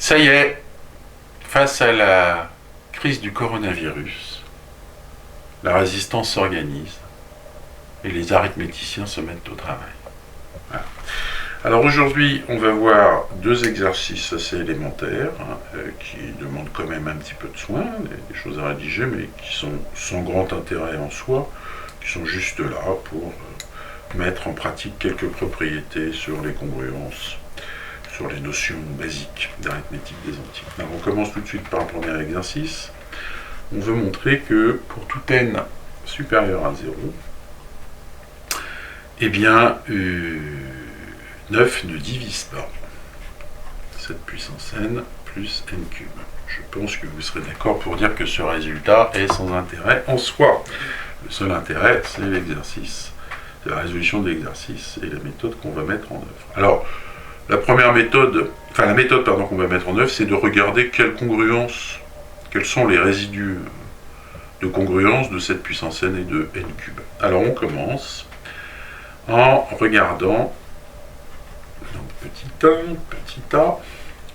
Ça y est, face à la crise du coronavirus, la résistance s'organise et les arithméticiens se mettent au travail. Voilà. Alors aujourd'hui, on va voir deux exercices assez élémentaires qui demandent quand même un petit peu de soin, des choses à rédiger, mais qui sont sans grand intérêt en soi, qui sont juste là pour mettre en pratique quelques propriétés sur les congruences, sur les notions basiques d'arithmétique des entiers. Alors on commence tout de suite par le premier exercice. On veut montrer que pour tout n supérieur à 0, eh bien 9 ne divise pas 7 puissance n plus n cube. Je pense que vous serez d'accord pour dire que ce résultat est sans intérêt en soi. Le seul intérêt, c'est l'exercice, c'est la résolution de l'exercice et la méthode qu'on va mettre en œuvre. Alors, la méthode qu'on va mettre en œuvre, c'est de regarder quelles sont les résidus de congruence de cette puissance n et de n cube. Alors on commence en regardant, donc petit a,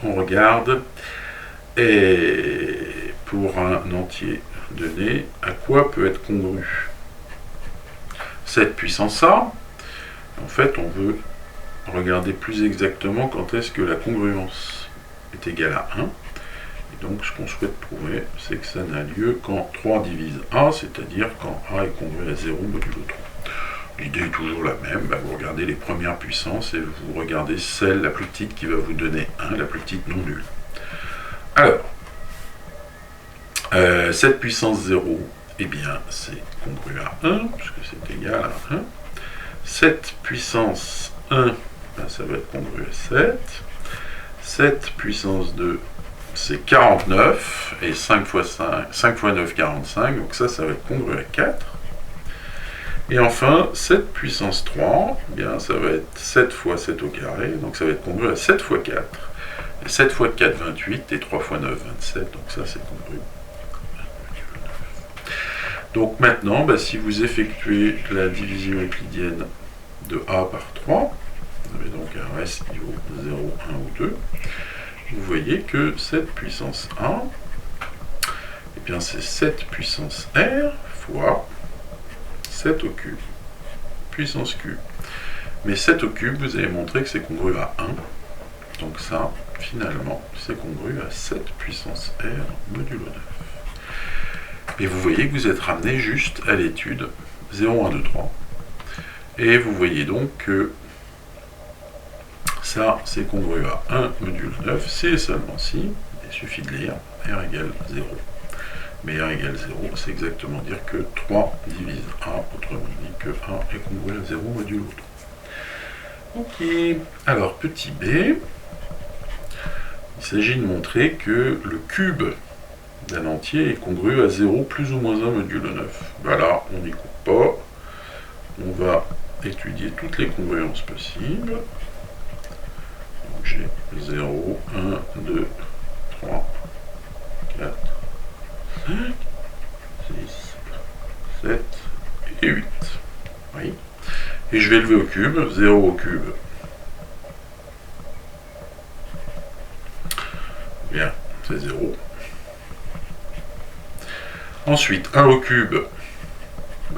on regarde, et pour un entier donné, à quoi peut être congru cette puissance a. En fait, on veut regarder plus exactement quand est-ce que la congruence est égale à 1. Et donc, ce qu'on souhaite trouver, c'est que ça n'a lieu quand 3 divise a, c'est-à-dire quand a est congru à 0 modulo 3. L'idée est toujours la même, vous regardez les premières puissances et vous regardez celle la plus petite qui va vous donner 1, la plus petite non nulle. Alors, cette puissance 0, eh bien, c'est congru à 1, puisque c'est égal à 1. Cette puissance 1, ça va être congru à 7. 7 puissance 2, c'est 49, et 5 x 9, 45, donc ça va être congru à 4. Et enfin, 7 puissance 3, eh bien, ça va être 7 fois 7 au carré, donc ça va être congru à 7 fois 4. Et 7 fois 4, 28, et 3 fois 9, 27, donc ça c'est congru. Donc maintenant, si vous effectuez la division euclidienne de a par 3, vous avez donc un reste qui vaut 0, 1 ou 2, vous voyez que cette puissance a, eh bien c'est 7 puissance r fois 7 au cube, puissance q. Mais 7 au cube, vous avez montré que c'est congru à 1, donc ça, finalement, c'est congru à 7 puissance r modulo 9. Et vous voyez que vous êtes ramené juste à l'étude 0, 1, 2, 3. Et vous voyez donc que ça, c'est congru à 1 modulo 9, c'est seulement si, il suffit de lire, r égale 0. Mais r égale 0, c'est exactement dire que 3 divise a, autrement dit que a est congru à 0 modulo 3. Ok, alors petit b, il s'agit de montrer que le cube d'un entier est congru à 0 plus ou moins 1 modulo 9. Là, on n'y coupe pas, on va étudier toutes les congruences possibles. Donc j'ai 0, 1, 2, 3, 4, 5, 6, 7 et 8. Oui. Et je vais lever au cube, 0 au cube. Bien, c'est 0. Ensuite, 1 au cube,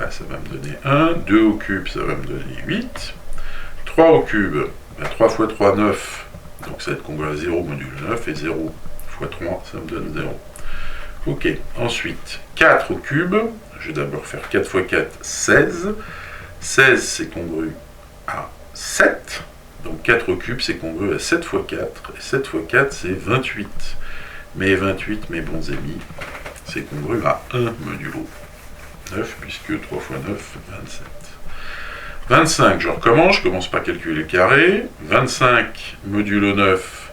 ça va me donner 1. 2 au cube, ça va me donner 8. 3 au cube, 3 fois 3, 9. Donc ça va être congru à 0 modulo 9. Et 0 fois 3, ça me donne 0. Ok, ensuite, 4 au cube. Je vais d'abord faire 4 fois 4, 16. 16, c'est congru à 7. Donc 4 au cube, c'est congru à 7 fois 4. Et 7 fois 4, c'est 28. Mais 28, mes bons amis, c'est congru à 1 modulo 9, puisque 3 fois 9, 27. 25, je recommence, je commence par calculer le carré. 25 modulo 9,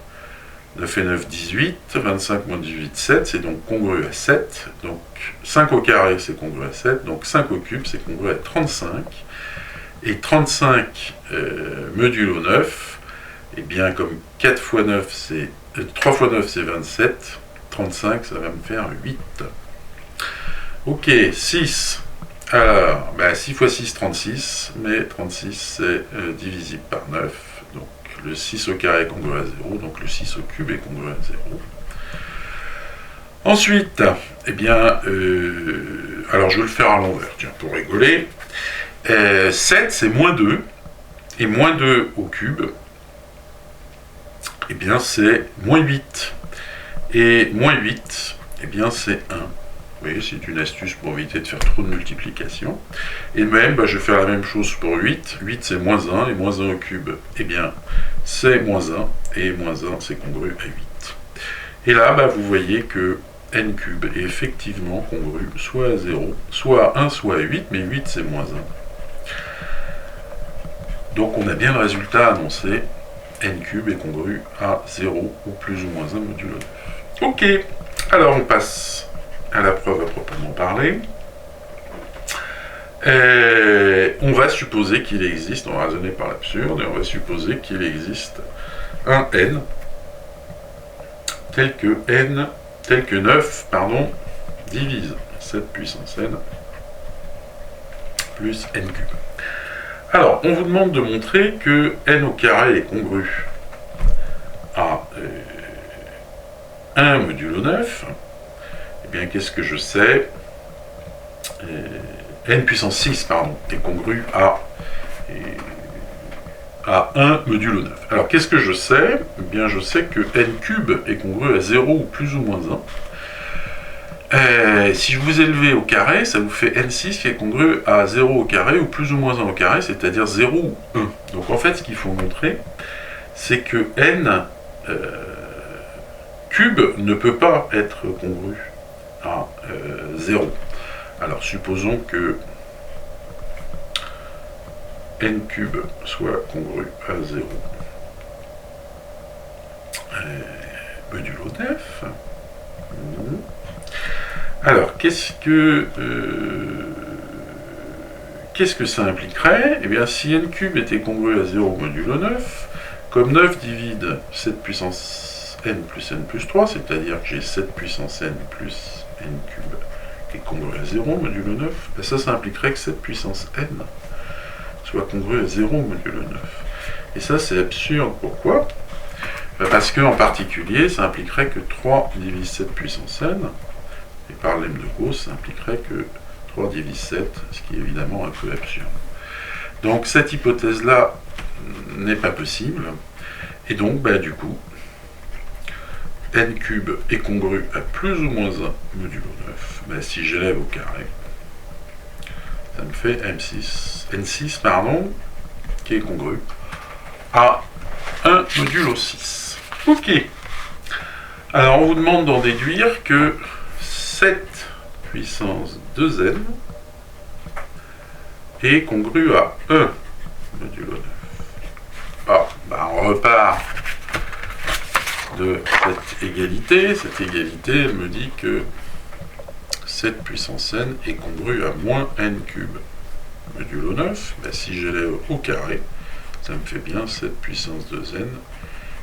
9 et 9, 18. 25 moins 18, 7, c'est donc congru à 7. Donc 5 au carré, c'est congru à 7. Donc 5 au cube, c'est congru à 35. Et 35 modulo 9, et bien comme 4 fois 9, c'est 3 fois 9, c'est 27. 35, ça va me faire 8. Ok, 6. Alors, 6 fois 6, 36, mais 36, c'est divisible par 9. Donc, le 6 au carré est congru à 0, donc le 6 au cube est congru à 0. Ensuite, eh bien, alors je vais le faire à l'envers, tiens, pour rigoler. 7, c'est moins 2, et moins 2 au cube, eh bien, c'est moins 8. Et moins 8, eh bien, c'est 1. Vous voyez, c'est une astuce pour éviter de faire trop de multiplication. Et même, je vais faire la même chose pour 8. 8, c'est moins 1, et moins 1 au cube, eh bien, c'est moins 1, et moins 1, c'est congru à 8. Et là, vous voyez que n cube est effectivement congru soit à 0, soit à 1, soit à 8, mais 8, c'est moins 1. Donc, on a bien le résultat annoncé. N cube est congru à 0, ou plus ou moins 1 modulo 9. Ok, alors on passe à la preuve à proprement parler. On va supposer qu'il existe, on va raisonner par l'absurde, et on va supposer qu'il existe un n tel que 9, divise 7 puissance n plus n cube. Alors, on vous demande de montrer que n au carré est congru à 1 modulo 9. Eh bien, qu'est-ce que je sais? N puissance 6, est congru à 1 modulo 9. Alors, qu'est-ce que je sais? Eh bien, je sais que n cube est congru à 0 ou plus ou moins 1. Si je vous élevez au carré, ça vous fait n6 qui est congru à 0 au carré ou plus ou moins 1 au carré, c'est-à-dire 0 ou 1. Donc, en fait, ce qu'il faut montrer, c'est que n cube ne peut pas être congru à 0. Alors, supposons que n cube soit congru à 0 modulo 9. Alors, qu'est-ce que ça impliquerait? Eh bien, si n cube était congru à 0 modulo 9, comme 9 divide 7 puissance n plus n plus 3, c'est-à-dire que j'ai 7 puissance n plus n cube qui est congru à 0 modulo 9, ça impliquerait que 7 puissance n soit congru à 0 modulo 9. Et ça, c'est absurde. Pourquoi? Parce que, en particulier, ça impliquerait que 3 divise 7 puissance n, et par lemme de Gauss, ça impliquerait que 3 divise 7, ce qui est évidemment un peu absurde. Donc, cette hypothèse-là n'est pas possible, et donc, du coup, n cube est congru à plus ou moins 1 modulo 9. Si j'élève au carré, ça me fait n6, qui est congru à 1 modulo 6. Ok. Alors, on vous demande d'en déduire que 7 puissance 2n est congru à 1 modulo 9. On repart de cette égalité. Cette égalité, elle me dit que 7 puissance n est congru à moins n cube modulo 9. Si j'élève au carré, ça me fait bien 7 puissance 2n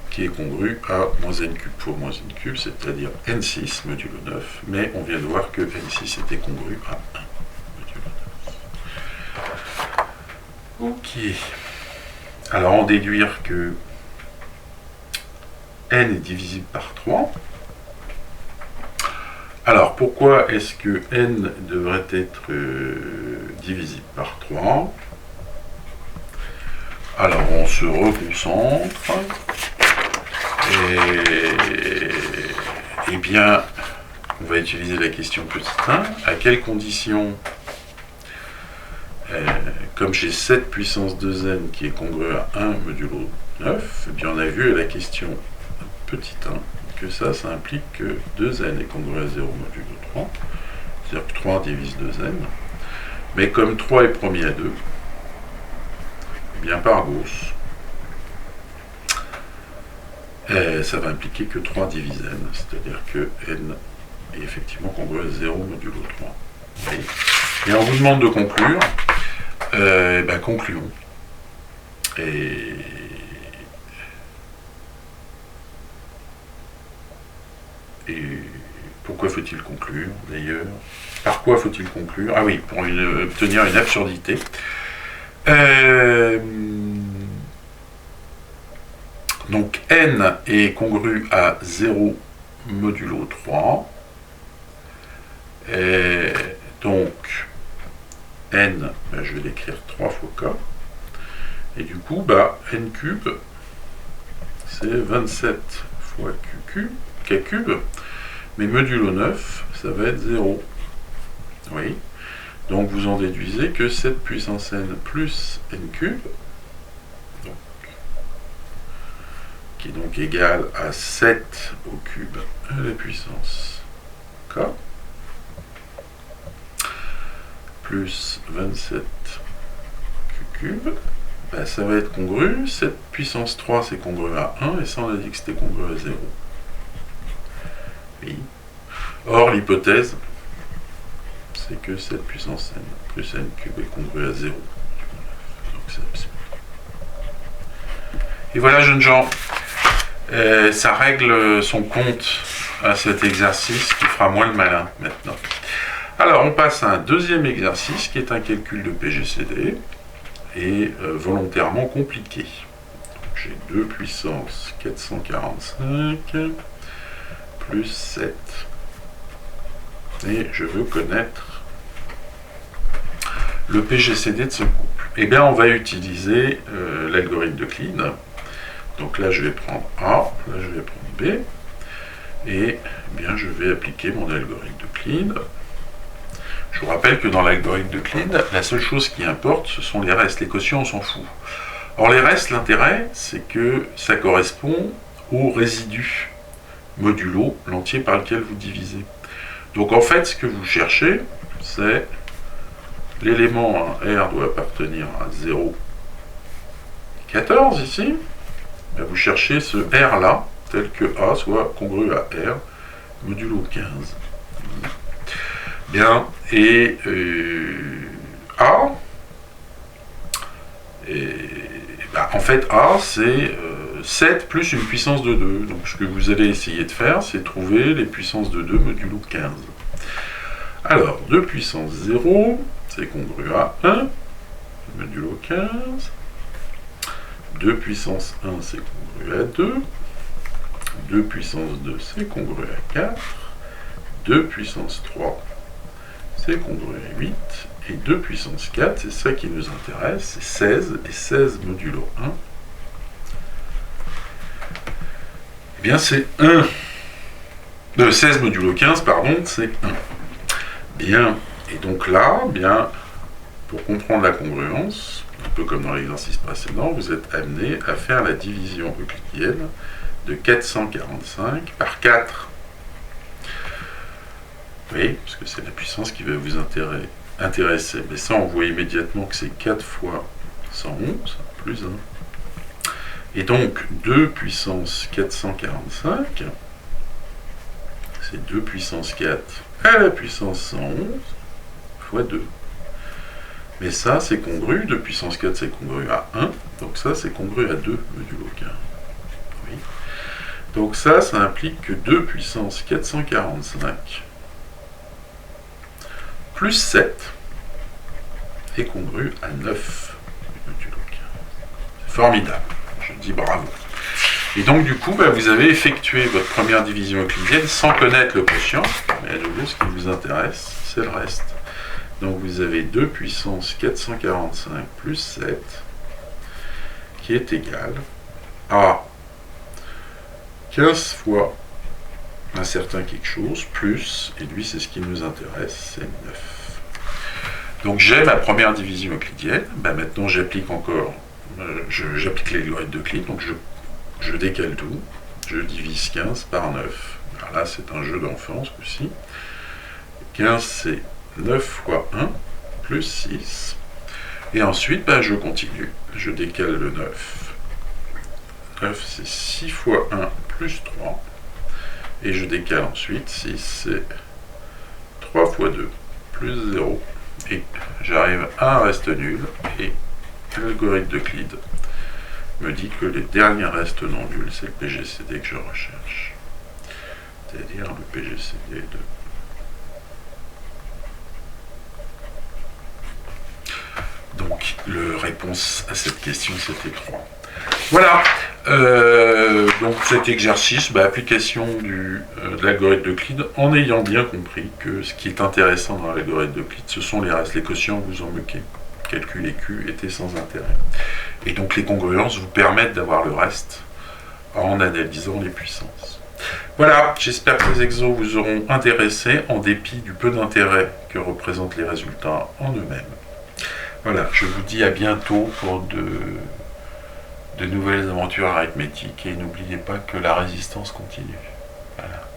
qui est congru à moins n cube fois moins n cube, c'est-à-dire n6 modulo 9, mais on vient de voir que n6 était congru à 1 modulo 9. Ok. Alors, en déduire que n est divisible par 3. Alors, pourquoi est-ce que n devrait être divisible par 3? Alors, on se reconcentre. Et bien, on va utiliser la question petit 1. À quelles conditions, comme j'ai 7 puissance 2n qui est congru à 1 modulo 9, eh bien on a vu à la question petit 1 que ça implique que 2n est congru à 0 modulo 3, c'est-à-dire que 3 divise 2n, mais comme 3 est premier à 2, eh bien par Gauss, ça va impliquer que 3 divise n, c'est-à-dire que n est effectivement congru à 0 modulo 3. Et on vous demande de conclure, concluons. Et pourquoi faut-il conclure, d'ailleurs? Par quoi faut-il conclure? Ah oui, pour obtenir une absurdité. Donc n est congru à 0 modulo 3. Et donc n, ben, je vais l'écrire 3 fois k. Et du coup, bah, n cube, c'est 27 fois k cube. Mais modulo 9, ça va être 0. Oui. Donc vous en déduisez que 7 puissance n plus n cube, donc, qui est donc égal à 7 au cube à la puissance k, plus 27 q cube, ben, ça va être congru. 7 puissance 3, c'est congru à 1, et ça, on a dit que c'était congru à 0. Oui. Or, l'hypothèse, c'est que 7 puissance n plus n cube est congru à 0. Donc, c'est absurde. Et voilà, jeunes gens, ça règle son compte à cet exercice qui fera moins le malin maintenant. Alors, on passe à un deuxième exercice qui est un calcul de PGCD et volontairement compliqué. J'ai 2 puissance 445 plus 7. Et je veux connaître le PGCD de ce couple. Eh bien, on va utiliser l'algorithme d'Euclide. Donc là, je vais prendre A, là, je vais prendre B. Et eh bien, je vais appliquer mon algorithme d'Euclide. Je vous rappelle que dans l'algorithme d'Euclide, la seule chose qui importe, ce sont les restes. Les quotients, on s'en fout. Or, les restes, l'intérêt, c'est que ça correspond au résidu modulo l'entier par lequel vous divisez. Donc, en fait, ce que vous cherchez, c'est l'élément R doit appartenir à 0, 14 ici. Ben, vous cherchez ce R-là, tel que A soit congru à R, modulo 15. Bien, et A, en fait, A, c'est 7 plus une puissance de 2. Donc, ce que vous allez essayer de faire, c'est trouver les puissances de 2 modulo 15. Alors, 2 puissance 0, c'est congru à 1, modulo 15. 2 puissance 1, c'est congru à 2. 2 puissance 2, c'est congru à 4. 2 puissance 3, c'est congru à 8. Et 2 puissance 4, c'est ça qui nous intéresse, c'est 16. Et 16 modulo 1, eh bien c'est 1. 16 modulo 15, pardon, c'est 1. Bien. Et donc là, bien, pour comprendre la congruence, un peu comme dans l'exercice précédent, vous êtes amené à faire la division euclidienne de 445 par 4. Oui, parce que c'est la puissance qui va vous intéresser. Mais ça, on voit immédiatement que c'est 4 fois 111, plus 1. Et donc, 2 puissance 445, c'est 2 puissance 4 à la puissance 111 fois 2. Mais ça, c'est congru. 2 puissance 4, c'est congru à 1. Donc ça, c'est congru à 2 modulo 15. Oui. Donc ça implique que 2 puissance 445 plus 7 est congru à 9 modulo 15. C'est formidable. Je dis bravo. Et donc, du coup, vous avez effectué votre première division euclidienne sans connaître le quotient. Mais à nouveau, ce qui vous intéresse, c'est le reste. Donc, vous avez 2 puissance 445 plus 7 qui est égal à 15 fois un certain quelque chose, plus, et lui, c'est ce qui nous intéresse, c'est 9. Donc, j'ai ma première division euclidienne. Maintenant, j'applique encore, j'applique l'algorithme d'Euclide, donc je décale tout, je divise 15 par 9. Alors là, c'est un jeu d'enfant, ce coup-ci. 15, c'est 9 fois 1, plus 6. Et ensuite, je continue. Je décale le 9. 9, c'est 6 fois 1, plus 3. Et je décale ensuite. 6, c'est 3 fois 2, plus 0. Et j'arrive à un reste nul. Et l'algorithme d'Euclide me dit que les derniers restes non nuls, c'est le PGCD que je recherche. C'est-à-dire le PGCD de... Donc, la réponse à cette question, c'était 3. Voilà. Donc cet exercice, application de l'algorithme d'Euclide, en ayant bien compris que ce qui est intéressant dans l'algorithme d'Euclide, ce sont les restes, les quotients que vous en moquez. Calcul et Q étaient sans intérêt. Et donc les congruences vous permettent d'avoir le reste en analysant les puissances. Voilà, j'espère que les exos vous auront intéressé en dépit du peu d'intérêt que représentent les résultats en eux-mêmes. Voilà, je vous dis à bientôt pour de nouvelles aventures arithmétiques et n'oubliez pas que la résistance continue. Voilà.